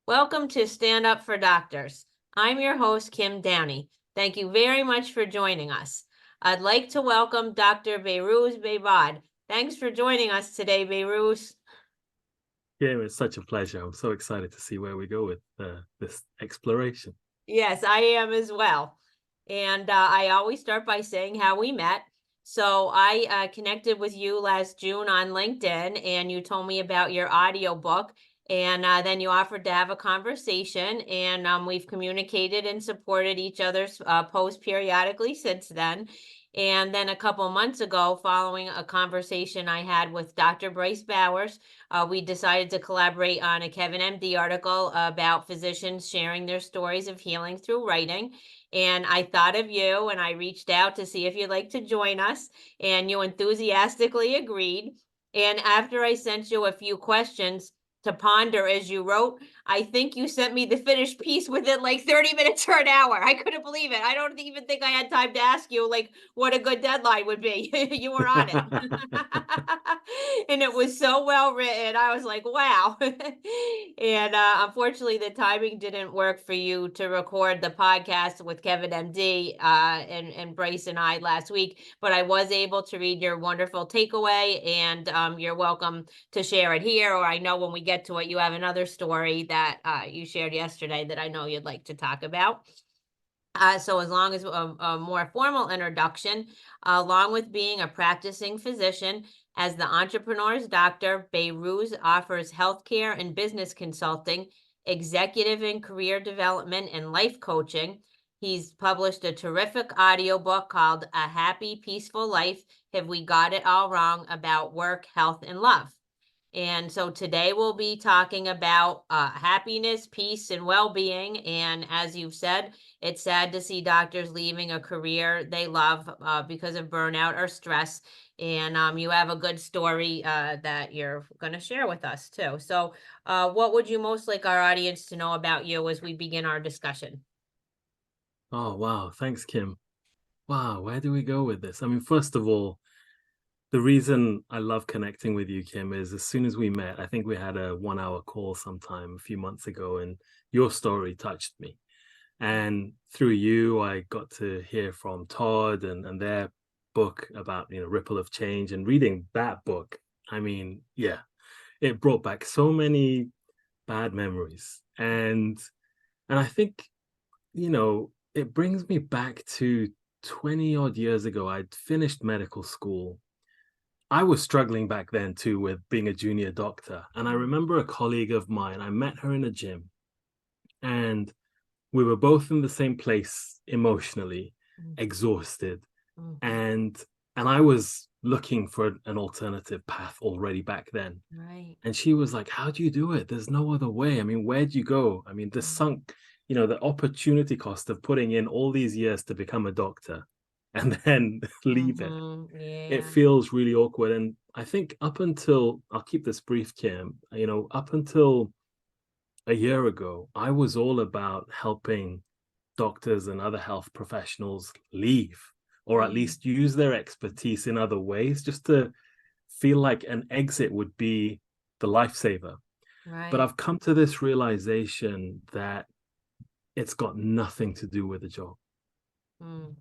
Welcome to Stand Up for Doctors. I'm your host, Kim Downey. Thank you very much for joining us. I'd like to welcome Dr. Behrooz Behbod. Thanks for joining us today, Behrooz. Yeah, it's such a pleasure. I'm so excited to see where we go with this exploration. Yes, I am as well. And I always start by saying how we met. So I connected with you last June on LinkedIn, and you told me about your audiobook. And then you offered to have a conversation, and we've communicated and supported each other's posts periodically since then. And then a couple months ago, following a conversation I had with Dr. Bryce Bowers, we decided to collaborate on a Kevin MD article about physicians sharing their stories of healing through writing. And I thought of you and I reached out to see if you'd like to join us, and you enthusiastically agreed. And after I sent you a few questions to ponder as you wrote, I think you sent me the finished piece within like 30 minutes or an hour. I couldn't believe it. I don't even think I had time to ask you like what a good deadline would be. You were on it. And it was so well written. I was like, wow. And unfortunately, the timing didn't work for you to record the podcast with Kevin MD and Bryce and I last week. But I was able to read your wonderful takeaway, and you're welcome to share it here. Or I know when we get to it, you have another story that you shared yesterday that I know you'd like to talk about. So as long as a more formal introduction, along with being a practicing physician, as the entrepreneur's doctor, Behrooz offers healthcare and business consulting, executive and career development, and life coaching. He's published a terrific audiobook called A Happy, Peaceful Life, Have We Got It All Wrong, about work, health, and love. And so today we'll be talking about happiness, peace, and well-being. And as you've said, it's sad to see doctors leaving a career they love because of burnout or stress. And you have a good story that you're going to share with us too. So what would you most like our audience to know about you as we begin our discussion? Oh, wow. Thanks, Kim. Wow, where do we go with this? I mean, first of all, the reason I love connecting with you, Kim, is as soon as we met, I think we had a 1 hour call sometime a few months ago, and your story touched me. And through you, I got to hear from Todd and their book about, Ripple of Change, and reading that book. I mean, yeah, it brought back so many bad memories. And I think, it brings me back to 20 odd years ago. I'd finished medical school. I was struggling back then too with being a junior doctor. And I remember a colleague of mine, I met her in a gym, and we were both in the same place emotionally, exhausted. And I was looking for an alternative path already back then. Right. And she was like, how do you do it? There's no other way. I mean, where'd you go? I mean, the sunk, the opportunity cost of putting in all these years to become a doctor and then leave it. It Yeah. feels really awkward. And I think up until, I'll keep this brief, Kim, up until a year ago, I was all about helping doctors and other health professionals leave, or at least use their expertise in other ways, just to feel like an exit would be the lifesaver. But Right. I've come to this realization that it's got nothing to do with the job. Mm.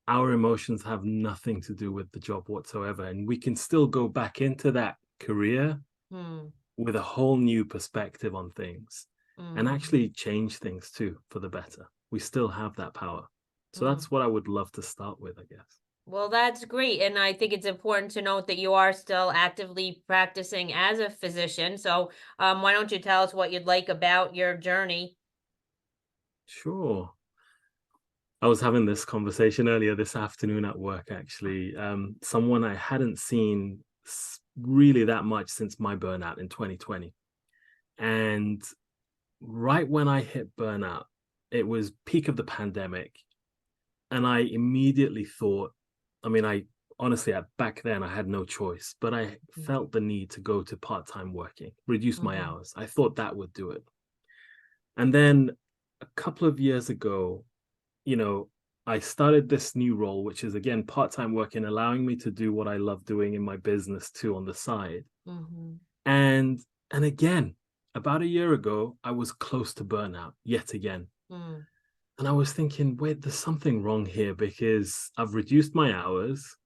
Our emotions have nothing to do with the job whatsoever. And we can still go back into that career Mm. with a whole new perspective on things and Mm. actually change things too for the better. We still have that power. So Mm. that's what I would love to start with, I guess. Well, that's great. And I think it's important to note that you are still actively practicing as a physician. So, why don't you tell us what you'd like about your journey? Sure. I was having this conversation earlier this afternoon at work, actually. Someone I hadn't seen really that much since my burnout in 2020. And right when I hit burnout, it was peak of the pandemic. And I immediately thought, I mean, I honestly, back then I had no choice, but I felt the need to go to part-time working, reduce my Mm-hmm. hours. I thought that would do it. And then a couple of years ago, you know, I started this new role, which is again part-time working, allowing me to do what I love doing in my business too on the side. Mm-hmm. And again, about a year ago, I was close to burnout yet again. Mm, And I was thinking, wait, there's something wrong here because I've reduced my hours.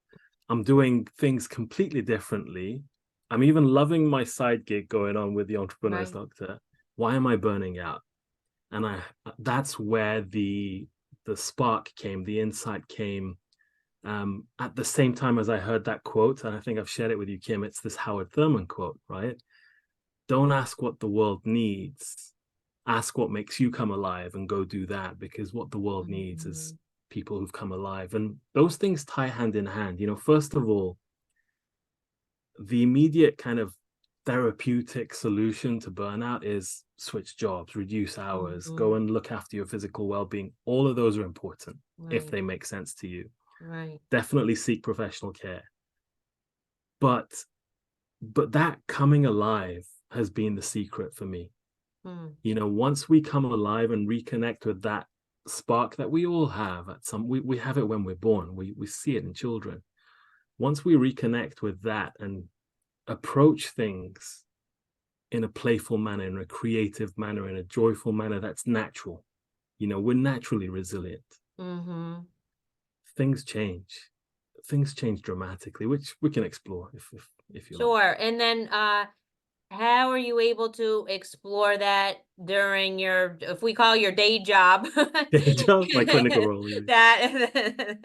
I'm doing things completely differently. I'm even loving my side gig going on with the Entrepreneur's right. Doctor. Why am I burning out? And that's where the spark came, the insight came, at the same time as I heard that quote. And I think I've shared it with you, Kim. It's this Howard Thurman quote, right? Don't ask what the world needs. Ask what makes you come alive and go do that, because what the world needs is Mhm. people who've come alive. And those things tie hand in hand. First of all, the immediate kind of therapeutic solution to burnout is switch jobs, reduce hours, go Mhm. and look after your physical well-being. All of those are important if Right, they make sense to you. right. Definitely seek professional care. But that coming alive has been the secret for me. Mm, Once we come alive and reconnect with that spark that we all have we have it when we're born. We see it in children. Once we reconnect with that and approach things in a playful manner, in a creative manner, in a joyful manner that's natural, we're naturally resilient. mhm. Things change. Things change dramatically, which we can explore if you like. Sure. And then how are you able to explore that during your, if we call your day job, Just my clinical role. that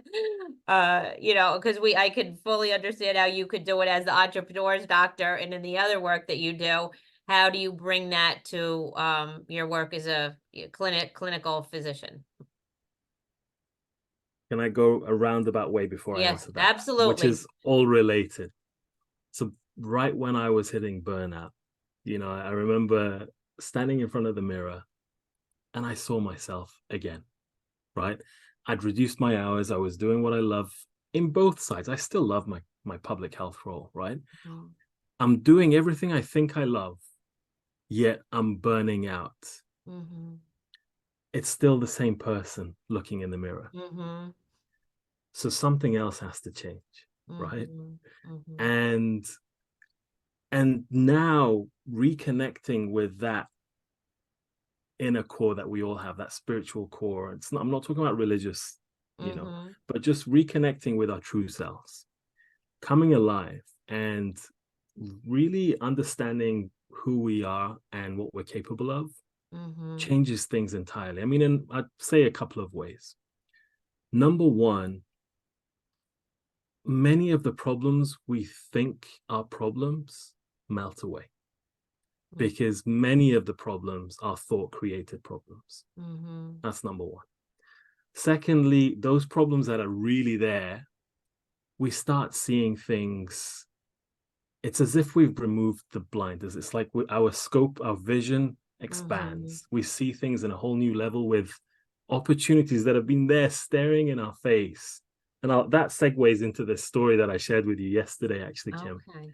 because I could fully understand how you could do it as the entrepreneur's doctor, and in the other work that you do, how do you bring that to your work as a clinical physician? Can I go a roundabout way before I Yes, answer that? Which absolutely. is all related. So right when I was hitting burnout, I remember standing in front of the mirror and I saw myself again, right? I'd reduced my hours. I was doing what I love in both sides. I still love my public health role, right? Mhm. I'm doing everything I think I love, yet I'm burning out. Mhm. It's still the same person looking in the mirror. Mhm. So something else has to change, right? Mhm. Mhm. And now reconnecting with that inner core that we all have, that spiritual core. I'm not talking about religious, Mhm. but just reconnecting with our true selves, coming alive and really understanding who we are and what we're capable of Mhm. changes things entirely. I mean, and I'd say a couple of ways. Number one, many of the problems we think are problems melt away Mhm. because many of the problems are thought created problems. Mhm. That's number one. Secondly, those problems that are really there, we start seeing things. It's as if we've removed the blinders. It's like our scope, our vision Mhm. expands. We see things in a whole new level with opportunities that have been there staring in our face. And that segues into the story that I shared with you yesterday, actually, Kim. Okay.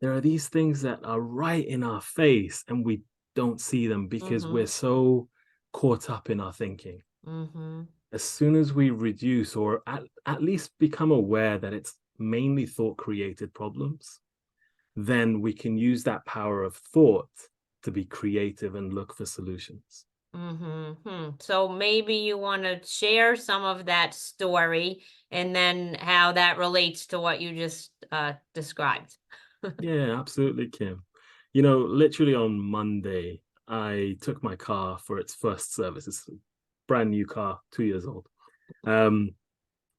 There are these things that are right in our face and we don't see them because we're Mhm. so caught up in our thinking. Mhm. As soon as we reduce or at least become aware that it's mainly thought created problems, then we can use that power of thought to be creative and look for solutions. Hmm. So maybe you want to share some of that story and then how that relates to what you just described. Yeah, absolutely, Kim. Literally on Monday, I took my car for its first service. It's a brand new car, 2 years old. Um,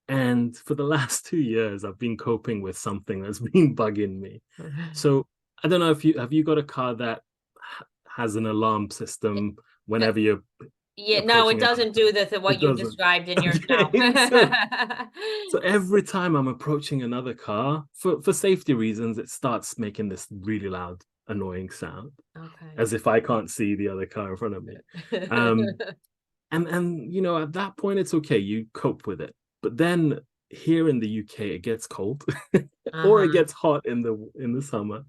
and for the last 2 years, I've been coping with something that's been bugging me. So I don't know if you got a car that has an alarm system whenever you're Yeah, no, it approaching doesn't another. do what It you doesn't. described in your no. Okay, so every time I'm approaching another car, for safety reasons, it starts making this really loud, annoying sound, Okay. as if I can't see the other car in front of me. Um, and at that point, it's okay. You cope with it. But then here in the UK, it gets cold, or it Uh-huh. gets hot in the summer.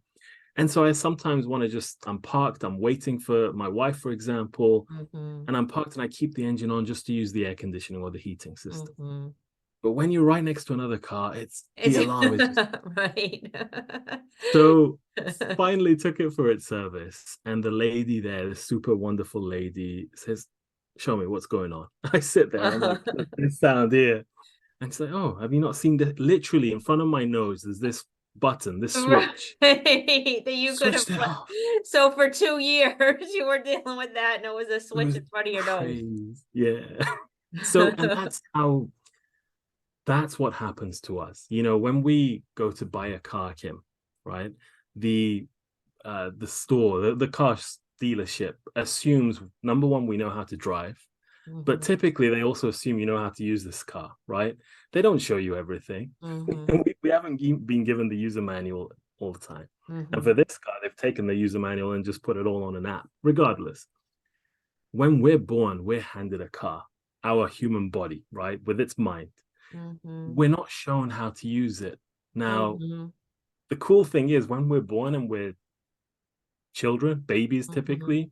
And so I sometimes want to I'm parked, I'm waiting for my wife, for example, Mhm. and I'm parked and I keep the engine on just to use the air conditioning or the heating system. Mhm. But when you're right next to another car, the It's alarm is just... right. So finally took it for its service. And the lady there, the super wonderful lady, says, show me what's going on. I sit there and I'm like, this sound here. And she's like, oh, have you not seen this? Literally in front of my nose, there's this button, this Right. switch. That you could have Switched it off. so for 2 years you were dealing with that and it was a It switch was in front of your nose. crazy. Yeah. So, and that's what happens to us. You know, when we go to buy a car, Kim, right? The store, the car dealership assumes, number one, we know how to drive. But Mhm. typically they also assume you know how to use this car, right? They don't show you everything. Mhm. We haven't been given the user manual all the time. And for Mhm. this car, they've taken the user manual and just put it all on an app. Regardless, when we're born, we're handed a car, our human body, right, with its mind. Mhm. We're not shown how to use it. Now, Mhm. the cool thing is when we're born and we're children, babies Mhm. typically,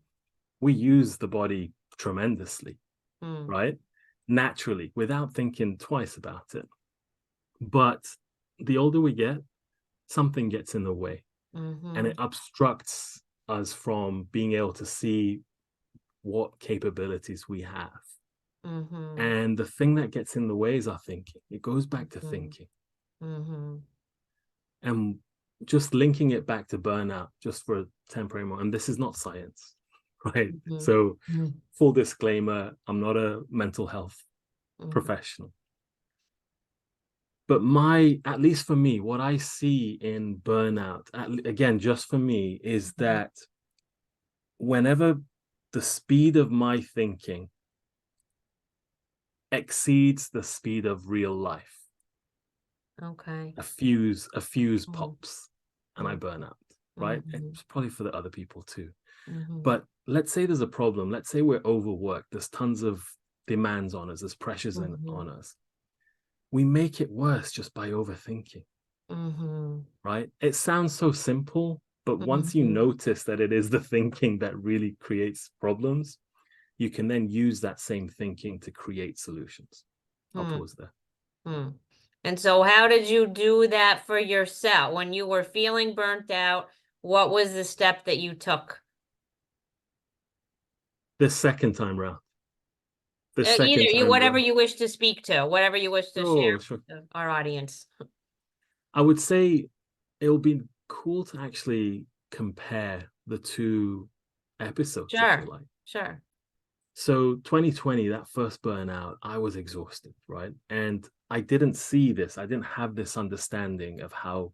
we use the body tremendously, Mhm. right? Naturally, without thinking twice about it. But the older we get, something gets in the way and it Mhm. obstructs us from being able to see what capabilities we have. Mhm. And the thing that gets in the way is our thinking. It goes back to Mhm. thinking. Mhm. And just linking it back to burnout just for a temporary moment. And this is not science, right? Mhm. So, Mhm. full disclaimer, I'm not a mental health Mhm. professional. But at least for me, what I see in burnout, again, just for me, is Mhm. that whenever the speed of my thinking exceeds the speed of real life, Okay. a fuse Mhm. pops and I burn out, right? Mhm. It's probably for the other people too. Mhm. But let's say there's a problem. Let's say we're overworked. There's tons of demands on us. There's pressures Mhm. on us. We make it worse just by overthinking, Mhm. right? It sounds so simple, but once you Mhm. notice that it is the thinking that really creates problems, you can then use that same thinking to create solutions. I'll Mhm. pause there. Hmm. And so how did you do that for yourself? When you were feeling burnt out, what was the step that you took? The second time round, the Either second you, time whatever round. you wish to speak to, whatever you wish to share Oh, sure. with our audience. I would say it would be cool to actually compare the two episodes, if you Sure, like. sure. So 2020, that first burnout, I was exhausted, right? And I didn't see this. I didn't have this understanding of how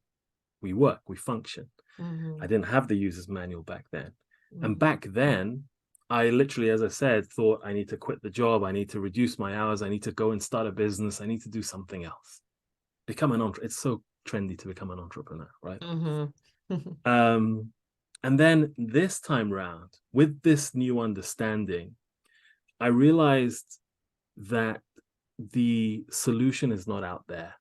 we work, we function. I Mm-hmm. didn't have the user's manual back then. And Mm-hmm. back then, I literally, as I said, thought I need to quit the job. I need to reduce my hours. I need to go and start a business. I need to do something else. Become an entrepreneur. It's so trendy to become an entrepreneur, right? Mm-hmm. Um, and then this time round, with this new understanding, I realized that the solution is not out there.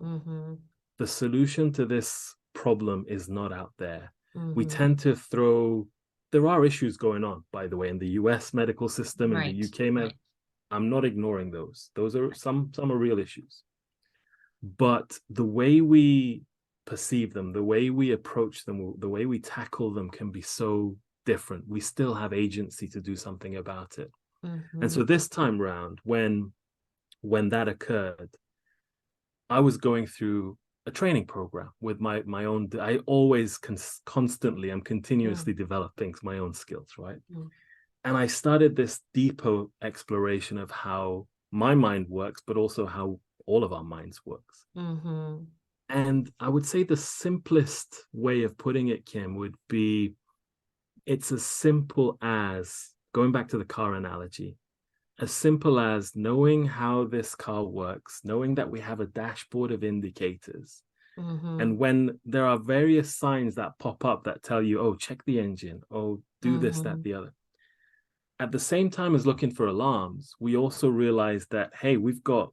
Mm-hmm. The solution to this problem is not out there. We Mm-hmm. tend to there are issues going on, by the way, in the US medical system, in the Right, UK. right. I'm not ignoring those. Those are some are real issues. But the way we perceive them, the way we approach them, the way we tackle them can be so different. We still have agency to do something about it. And Mm-hmm. so this time round, when that occurred, I was going through a training program with my own. I always constantly, I'm continuously developing my own skills, right? Mm-hmm. And I started this deeper exploration of how my mind works, but also how all of our minds works. Mm-hmm. And I would say the simplest way of putting it, Kim, would be it's as simple as going back to the car analogy, as simple as knowing how this car works, knowing that we have a dashboard of indicators. Mm-hmm. And when there are various signs that pop up that tell you, oh, check the engine, oh, do this, that, Mm-hmm. the other. At the same time as looking for alarms, we also realize that, hey, we've got,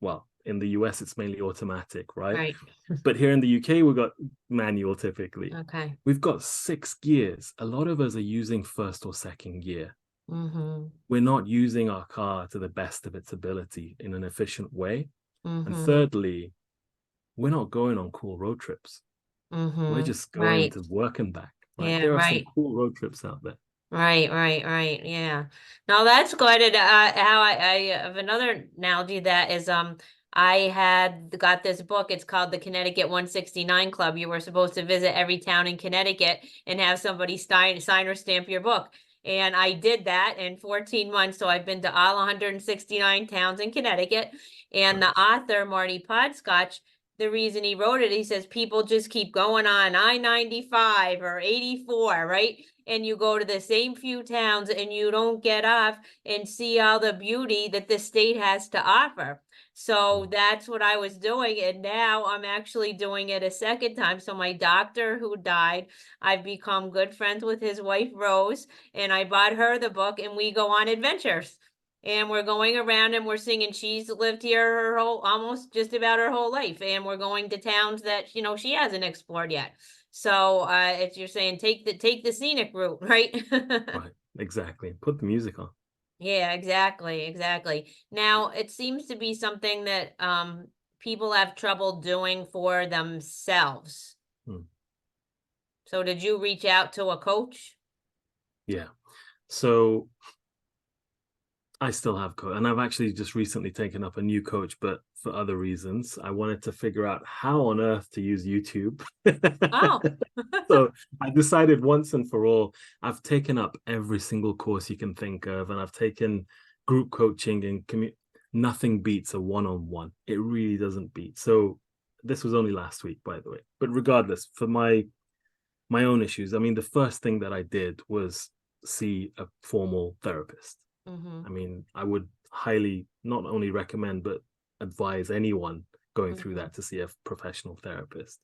well, in the US, it's mainly automatic, right? Right. But here in the UK, we've got manual typically. Okay. We've got 6 gears. A lot of us are using first or second gear. Mm-hmm. We're not using our car to the best of its ability in an efficient way. And Mm-hmm. thirdly, we're not going on cool road trips. We're Mm-hmm. just going Right. to work and back. Like Yeah, there are some right. cool road trips out there. Right. Yeah. No, that's good. And how I have another analogy that is I had got this book. It's called the Connecticut 169 Club. You were supposed to visit every town in Connecticut and have somebody sign or stamp your book. And I did that in 14 months. So I've been to all 169 towns in Connecticut. And the Nice. author, Marty Podscotch, the reason he wrote it, he says people just keep going on I-95 or 84, right? And you go to the same few towns and you don't get off and see all the beauty that the state has to offer. So that's what I was doing. And now I'm actually doing it a second time. So my doctor who died, I've become good friends with his wife, Rose, and I bought her the book and we go on adventures. And we're going around and we're singing. She's lived here her whole, almost just about her whole life. And we're going to towns that, she hasn't explored yet. So it's you're saying take the scenic route, right? Right. Exactly. Put the music on. Yeah, exactly. Now it seems to be something that people have trouble doing for themselves. Hmm. So did you reach out to a coach? Yeah. So I still have coach, and I've actually just recently taken up a new coach, but for other reasons. I wanted to figure out how on earth to use YouTube. Oh. So I decided once and for all, I've taken up every single course you can think of, and I've taken group coaching and nothing beats a one-on-one. It really doesn't beat. So this was only last week, by the way. But regardless, for my own issues, I mean, the first thing that I did was see a formal therapist. Mm-hmm. I mean, I would highly not only recommend, but advise anyone going through Mm-hmm. that to see a professional therapist.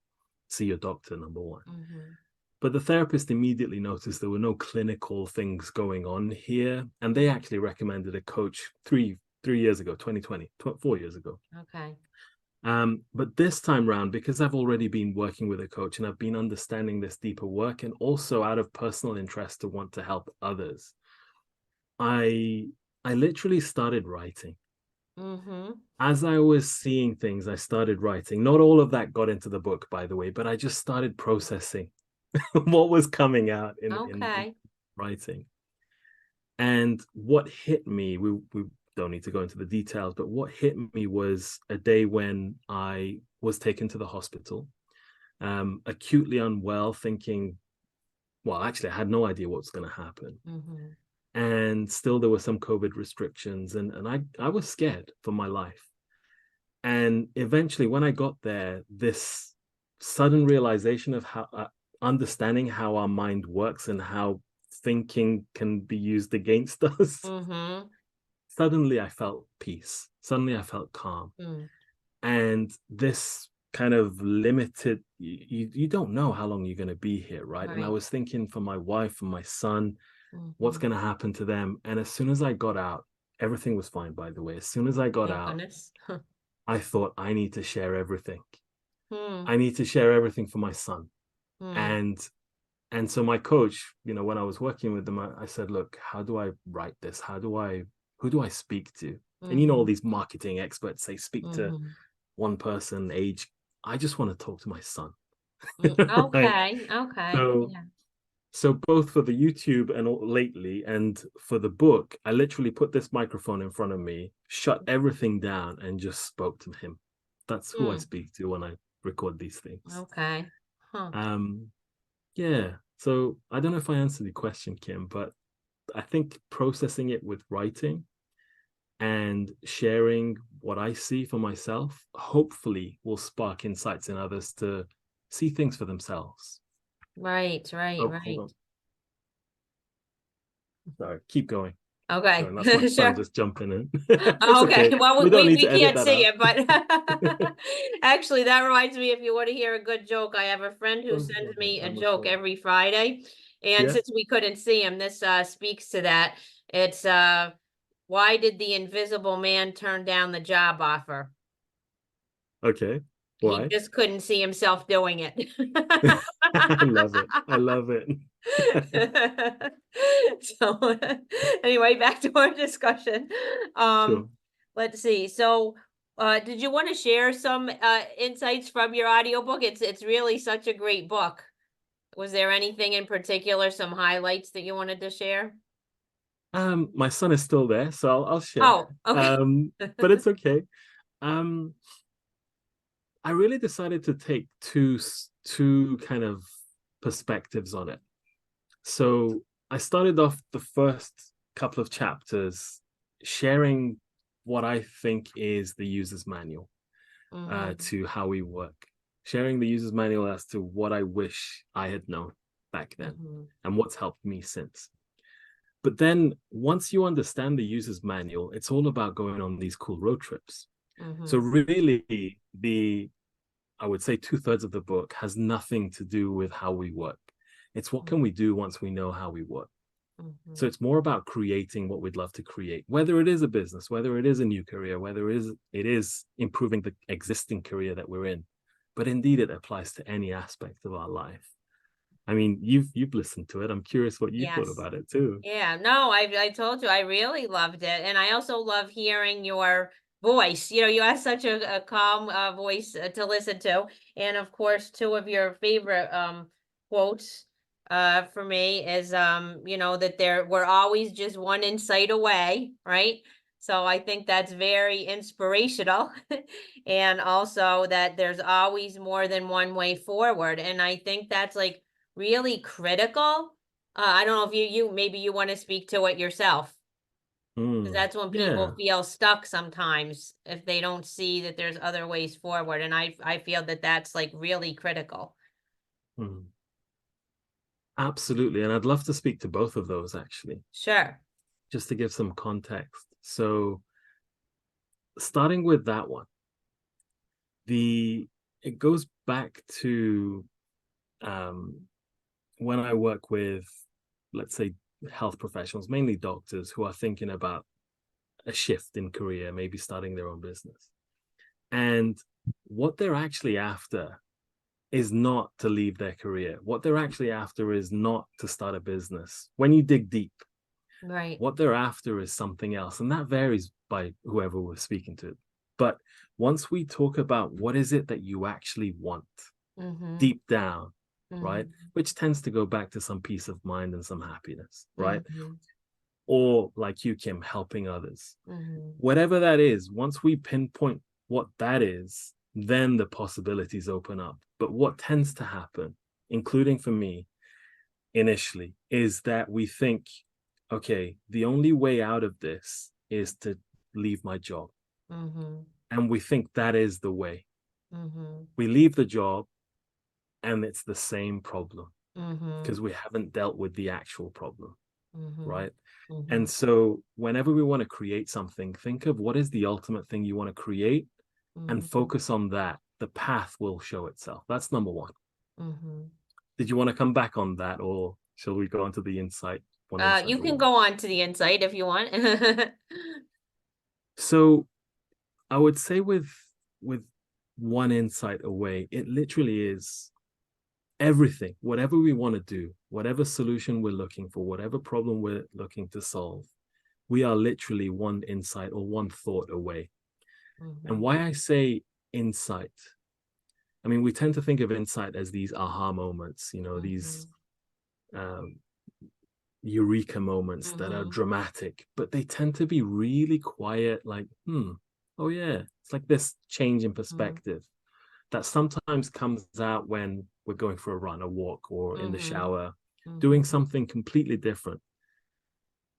See your doctor, number one. Mm-hmm. But the therapist immediately noticed there were no clinical things going on here. And they actually recommended a coach three years ago, 2020, 4 years ago. Okay. But this time round, because I've already been working with a coach and I've been understanding this deeper work, and also out of personal interest to want to help others, I literally started writing. Mm-hmm. As I was seeing things, I started writing. Not all of that got into the book, by the way, but I just started processing what was coming out in Okay. writing. And what hit me, we don't need to go into the details, but what hit me was a day when I was taken to the hospital, acutely unwell, thinking, well, actually, I had no idea what was going to happen. Mm-hmm. And still there were some COVID restrictions, and I was scared for my life. And eventually, when I got there, this sudden realization of how understanding how our mind works and how thinking can be used against us. Mm-hmm. Suddenly I felt peace. Suddenly I felt calm. Mm. And this kind of limited, you don't know how long you're going to be here, right? And I Right. was thinking for my wife and my son, what's Mm-hmm. going to happen to them? And as soon as I got out, everything was fine, by the way. As soon as I got Thank out, goodness. I thought, I need to share everything. Hmm. I need to share everything for my son. Hmm. And so my coach, when I was working with them, I said, look, how do I write this? Who do I speak to? And all Mm-hmm. these marketing experts say, speak to Mm-hmm. one person, age. I just want to talk to my son. Right. Okay. So, Yeah. so both for the YouTube and lately, and for the book, I literally put this microphone in front of me, shut everything down, and just spoke to him. That's who I Hmm. speak to when I record these things. Okay. Huh. Um, yeah. So I don't know if I answered the question, Kim, but I think processing it with writing and sharing what I see for myself hopefully will spark insights in others to see things for themselves. Right. Oh, hold Right. on. Sorry, keep going. Okay. Sorry, that's my son Sure. just jumping in. It's Okay. okay. Well, We don't need we to edit can't that see out. it, but actually, that reminds me, if you want to hear a good joke, I have a friend who Oh, sends hold on, me a I'm joke recording. every Friday. And Yeah. since we couldn't see him, this speaks to that. It's why did the invisible man turn down the job offer? Okay. He Why? just couldn't see himself doing it. I love it. I love it. So anyway, back to our discussion. Um, Sure. let's see. So Did you want to share some insights from your audiobook? It's really such a great book. Was there anything in particular, some highlights that you wanted to share? My son is still there, so I'll share. Oh, okay. But it's okay. Um, I really decided to take two kind of perspectives on it. So I started off the first couple of chapters sharing what I think is the user's manual Mhm, to how we work, sharing the user's manual as to what I wish I had known back then mhm, and what's helped me since. But then once you understand the user's manual, it's all about going on these cool road trips. So mhm, really, I would say 2/3 of the book has nothing to do with how we work. It's what can we do once we know how we work. So mhm. it's more about creating what we'd love to create, whether it is a business, whether it is a new career, whether it is improving the existing career that we're in. But indeed, it applies to any aspect of our life. I mean, you've listened to it. I'm curious what you thought Yes. about it too. Yeah, no, I told you I really loved it, and I also love hearing your voice. You know, you have such a calm voice to listen to, and of course, two of your favorite quotes for me is that we're always just one insight away, right? So I think that's very inspirational, and also that there's always more than one way forward, and I think that's like really critical. I don't know if you maybe you wanna speak to it yourself, 'cause Mm, that's when people yeah. feel stuck sometimes if they don't see that there's other ways forward, and I feel that that's, like, really critical. Mm, absolutely. And I'd love to speak to both of those actually, Sure. just to give some context. So starting with that one, the it goes back to um, when I work with, let's say, health professionals, mainly doctors, who are thinking about a shift in career, maybe starting their own business. And what they're actually after is not to leave their career. What they're actually after is not to start a business. When you dig deep, Right. what they're after is something else. And that varies by whoever we're speaking to. But once we talk about what is it that you actually want Mhm. deep down, right? Mhm. Which tends to go back to some peace of mind and some happiness, right? Mhm. Or like you, Kim, helping others. Mhm. Whatever that is, once we pinpoint what that is, then the possibilities open up. But what tends to happen, including for me initially, is that we think, okay, the only way out of this is to leave my job. Mhm. And we think that is the way. Mhm. We leave the job and it's the same problem Mhm. because we haven't dealt with the actual problem, Mhm. right? And Mhm. so whenever we want to create something, think of what is the ultimate thing you want to create and Mhm. focus on that. The path will show itself. That's number one. Mhm. Did you want to come back on that, or shall we go on to the insight, one insight You can away? go on to the insight if you want. So I would say with one insight away, it literally is everything, whatever we want to do, whatever solution we're looking for, whatever problem we're looking to solve, we are literally one insight or one thought away. And Mhm. why I say insight, I mean, we tend to think of insight as these aha moments, these Mhm. um, eureka moments that are Mhm. dramatic, but they tend to be really quiet, like, oh yeah, it's like this change in Mhm. perspective that sometimes comes out when we're going for a run, a walk, or in the Mhm. shower, doing Mhm. something completely different.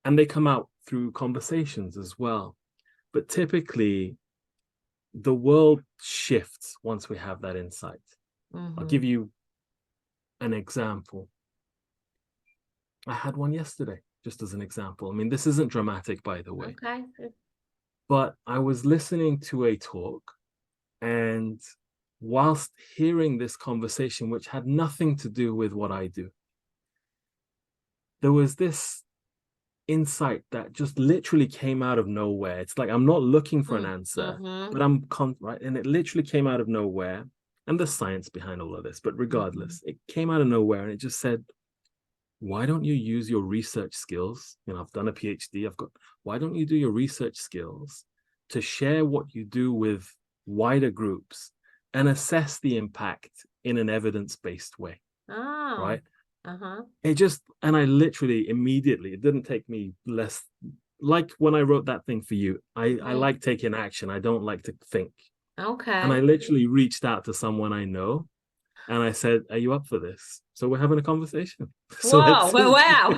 And they come out through conversations as well. But typically, the world shifts once we have that insight. I'll give Mhm. you an example. I had one yesterday, just as an example. I mean, this isn't dramatic, by the way, Okay. but I was listening to a talk, and whilst hearing this conversation, which had nothing to do with what I do, there was this insight that just literally came out of nowhere. It's like I'm not looking for an Mm. answer, but Mhm. right, and it literally came out of nowhere. And there's science behind all of this, but Mhm. regardless, it came out of nowhere, and it just said, "Why don't you use your research skills? I've done a PhD. I've got. Why don't you do your research skills to share what you do with wider groups and assess the impact in an evidence-based way, Oh, right? uh-huh. And I literally immediately, it didn't take me less, like when I wrote that thing for you, I like taking action. I don't like to think. And I Okay. literally reached out to someone I know and I said, are you up for this? So we're having a conversation. So Whoa, it's, wow.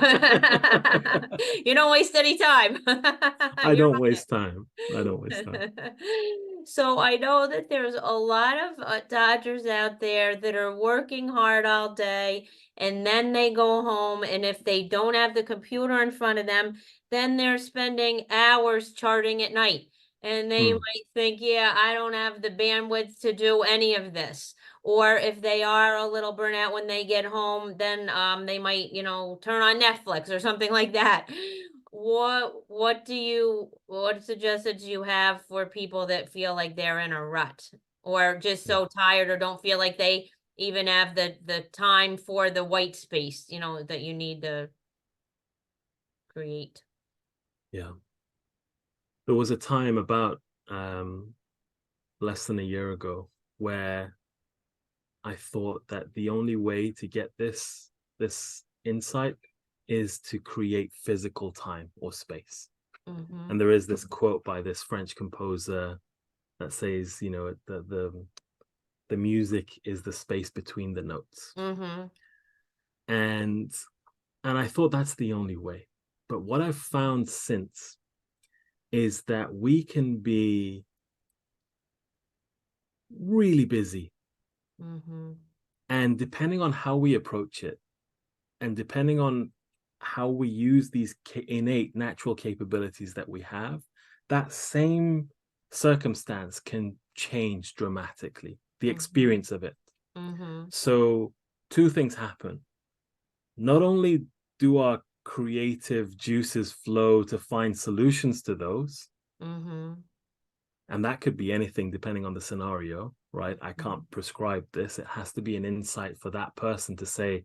You don't waste any time. I You're don't on waste time. I don't waste time. it. So I know that there's a lot of Dodgers out there that are working hard all day and then they go home, and if they don't have the computer in front of them, then they're spending hours charting at night. And they Mm, might think, yeah, I don't have the bandwidth to do any of this. Or if they are a little burnout when they get home, then they might, turn on Netflix or something like that. What suggestions do you have for people that feel like they're in a rut or just yeah, so tired or don't feel like they even have the time for the white space, that you need to create? yeah. There was a time about um, less than a year ago where I thought that the only way to get this insight is to create physical time or space. Mm-hmm. And there is this quote by this French composer that says, the music is the space between the notes. Mm-hmm. And I thought that's the only way. But what I've found since is that we can be really busy. Mm-hmm. And depending on how we approach it, and depending on how we use these innate natural capabilities that we have, that same circumstance can change dramatically, the Mm-hmm. experience of it. Mm-hmm. So two things happen. Not only do our creative juices flow to find solutions to those, Mm-hmm. and that could be anything depending on the scenario, right? I Mm-hmm. can't prescribe this. It has to be an insight for that person to say,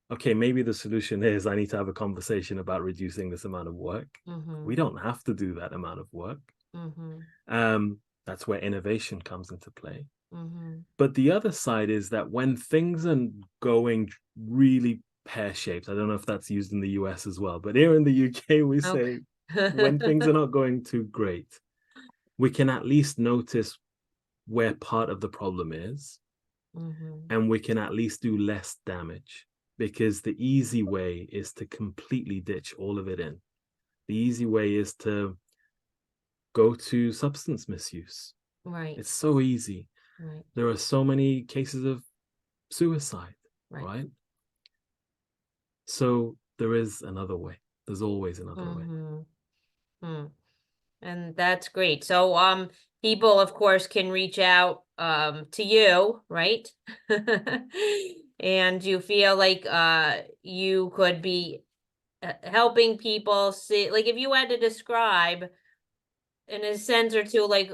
okay, maybe the solution is I need to have a conversation about reducing this amount of work. Mm-hmm. We don't have to do that amount of work. Mm-hmm. That's where innovation comes into play. Mm-hmm. But the other side is that when things are going really pear-shaped, I don't know if that's used in the US as well, but here in the UK, we say when Okay. things are not going too great, we can at least notice where part of the problem is, Mm-hmm. and we can at least do less damage, because the easy way is to completely ditch all of it in. The easy way is to go to substance misuse. Right. It's so easy. Right. There are so many cases of suicide, Right. right? So there is another way. There's always another way. Mm-hmm. Hmm. And that's great. So, people, of course, can reach out, to you, right? And you feel like, you could be helping people see, like, if you had to describe in a sense or two, like,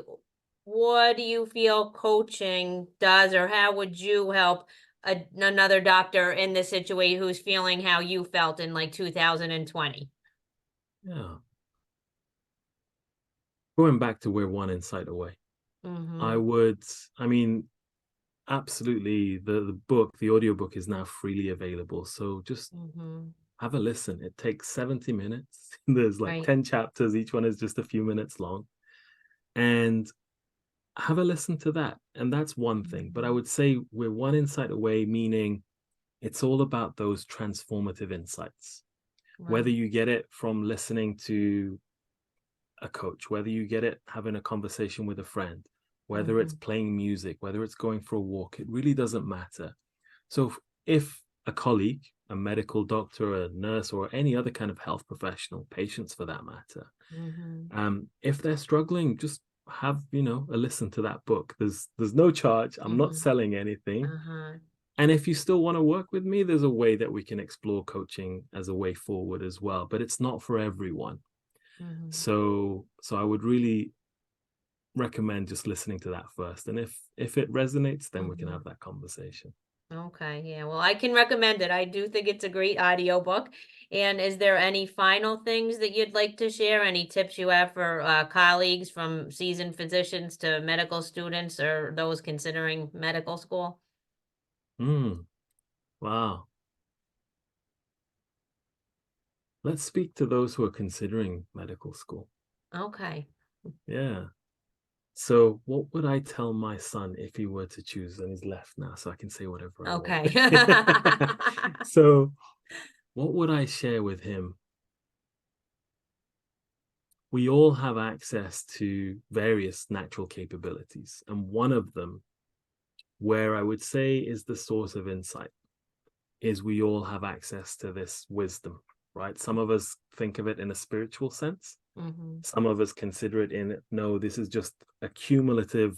what do you feel coaching does, or how would you help another doctor in this situation who's feeling how you felt in like 2020? Yeah. Going back to we're one insight away. Mm-hmm. I would, I mean, absolutely, the book, the audiobook is now freely available. So just Mm-hmm. have a listen. It takes 70 minutes. There's like Right. 10 chapters. Each one is just a few minutes long. And have a listen to that. And that's one thing. But I Mhm. would say we're one insight away, meaning it's all about those transformative insights. Whether Right. you get it from listening to a coach, whether you get it having a conversation with a friend, whether it's Mhm. playing music, whether it's going for a walk, it really doesn't matter. So if a colleague, a medical doctor, a nurse, or any other kind of health professional, patients for that matter, Mhm. if they're struggling, just have a listen to that book. There's no charge. I'm not Mhm. selling anything. Uh-huh. And if you still want to work with me, there's a way that we can explore coaching as a way forward as well. But it's not for everyone. Mhm. So I would really recommend just listening to that first. And if it resonates, then we can Mhm. have that conversation. Okay, yeah. Well, I can recommend it. I do think it's a great audiobook. And is there any final things that you'd like to share? Any tips you have for colleagues, from seasoned physicians to medical students or those considering medical school? Mm, wow. Let's speak to those who are considering medical school. Okay. Yeah. So what would I tell my son if he were to choose? And he's left now, so I can say whatever I want. Okay. So what would I share with him? We all have access to various natural capabilities, and one of them, where I would say is the source of insight, is we all have access to this wisdom, right? Some of us think of it in a spiritual sense. Hmm. Some of us consider it in, no, this is just a cumulative,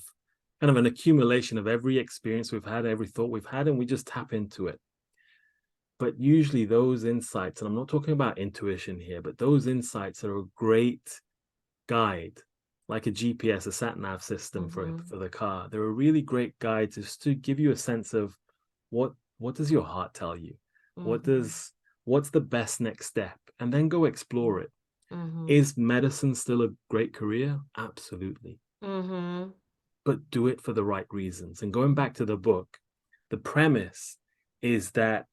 kind of an accumulation of every experience we've had, every thought we've had, and we just tap into it. But usually those insights, and I'm not talking about intuition here, but those insights are a great guide, like a GPS, a sat nav system for Hmm. the car. They're a really great guide just to give you a sense of what does your heart tell you? What Hmm. does what's the best next step? And then go explore it. Hmm. Is medicine still a great career? Absolutely. Hmm. But do it for the right reasons. And going back to the book, the premise is that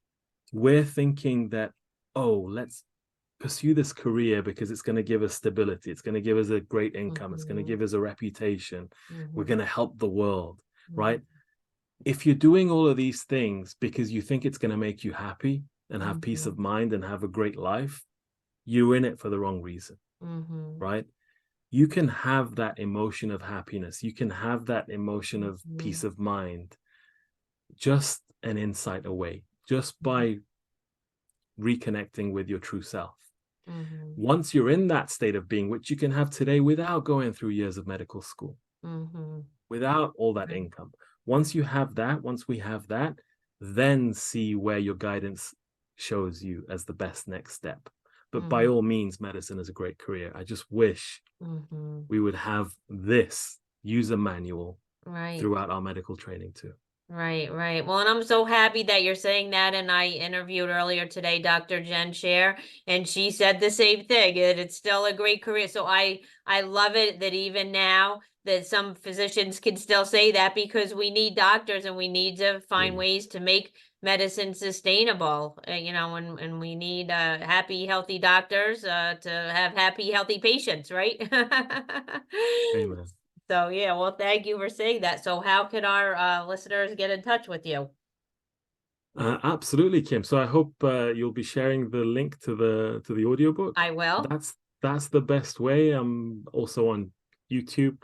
we're thinking that, oh, let's pursue this career because it's going to give us stability. It's going to give us a great income. It's going to Hmm. give us a reputation. We're Hmm. going to help the world, Hmm. right? If you're doing all of these things because you think it's going to make you happy and have peace of Hmm. mind and have a great life, you're in it for the wrong reason, Hmm. right? You can have that emotion of happiness. You can have that emotion of Hmm. peace of mind, just an insight away, just by reconnecting with your true self. Hmm. Once you're in that state of being, which you can have today without going through years of medical school, Hmm. without all that income, once you have that, once we have that, then see where your guidance shows you as the best next step. But by Hmm. all means, medicine is a great career. I just wish Hmm. we would have this user manual Right. throughout our medical training too. Right, right. Well, and I'm so happy that you're saying that. And I interviewed earlier today Dr. Jen Scher, and she said the same thing. It's still a great career. So I love it that even now that some physicians can still say that, because we need doctors and we need to find Mm, ways to make medicine sustainable. And we need happy, healthy doctors to have happy, healthy patients, right? amen. So yeah, well, thank you for saying that. So how can our listeners get in touch with you? Absolutely, Kim. So I hope you'll be sharing the link to the audiobook. I will. That's the best way. I'm also on YouTube,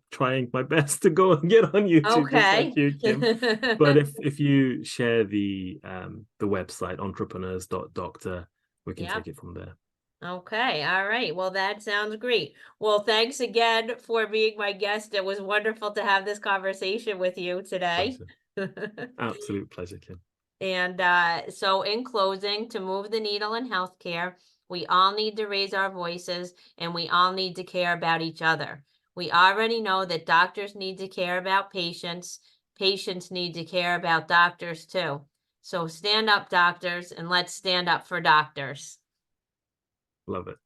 trying my best to go and get on YouTube, just like Okay. you, Kim. But if you share the website entrepreneurs.doctor, we can Yep. take it from there. Okay. All right. Well, that sounds great. Well, thanks again for being my guest. It was wonderful to have this conversation with you today. Pleasure. Absolute pleasure, Kim. And so, in closing, to move the needle in healthcare, we all need to raise our voices and we all need to care about each other. We already know that doctors need to care about patients, patients need to care about doctors too. So, stand up, doctors, and let's stand up for doctors. Love it.